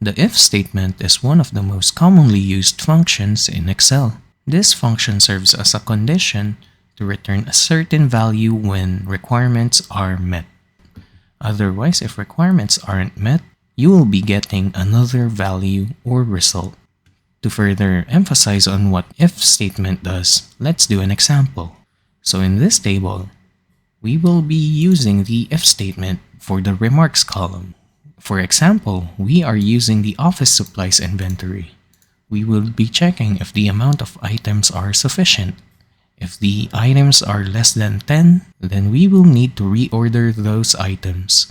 The if statement is one of the most commonly used functions in Excel. This function serves as a condition to return a certain value when requirements are met. Otherwise, if requirements aren't met, you will be getting another value or result. To further emphasize on what if statement does, let's do an example. So in this table, we will be using the if statement for the remarks column. For example, we are using the office supplies inventory. We will be checking if the amount of items are sufficient. If the items are less than 10, then we will need to reorder those items.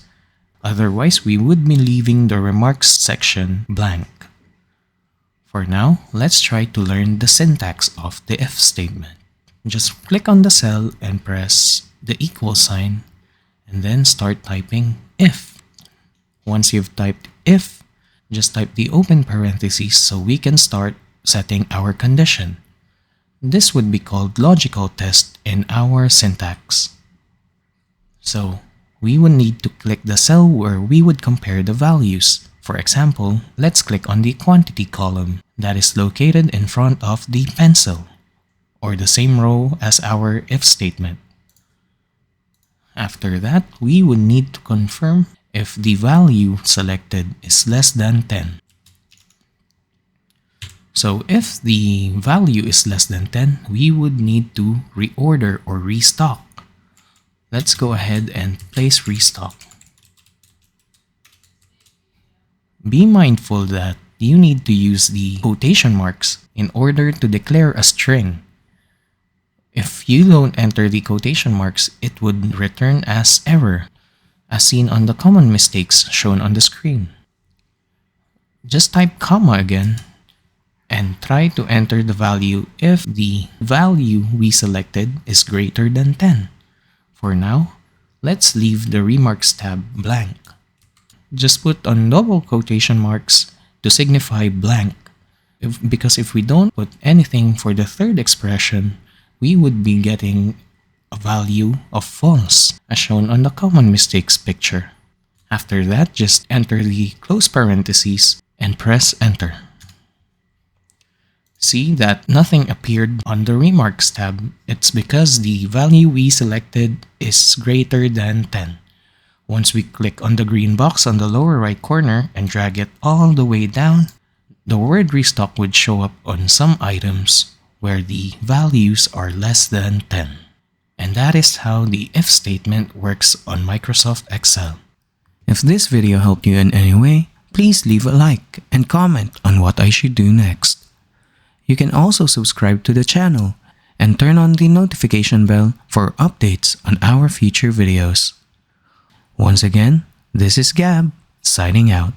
Otherwise, we would be leaving the remarks section blank. For now, let's try to learn the syntax of the if statement. Just click on the cell and press the equal sign, and then start typing if. Once you've typed if, just type the open parentheses so we can start setting our condition. This would be called logical test in our syntax. So, we would need to click the cell where we would compare the values. For example, let's click on the quantity column that is located in front of the pencil, or the same row as our if statement. After that, we would need to confirm if the value selected is less than 10. So if the value is less than 10, we would need to reorder or restock. Let's go ahead and place restock. Be mindful that you need to use the quotation marks in order to declare a string. If you don't enter the quotation marks, it would return as error, as seen on the common mistakes shown on the screen. Just type comma again and try to enter the value if the value we selected is greater than 10. For now, let's leave the remarks tab blank. Just put on double quotation marks to signify blank, because if we don't put anything for the third expression, we would be getting a value of false, as shown on the common mistakes picture. After that, just enter the close parentheses and press enter. See that nothing appeared on the remarks tab. It's because the value we selected is greater than 10. Once we click on the green box on the lower right corner and drag it all the way down, the word restock would show up on some items where the values are less than 10. And that is how the if statement works on Microsoft Excel. If this video helped you in any way, please leave a like and comment on what I should do next. You can also subscribe to the channel and turn on the notification bell for updates on our future videos. Once again, this is Gab, signing out.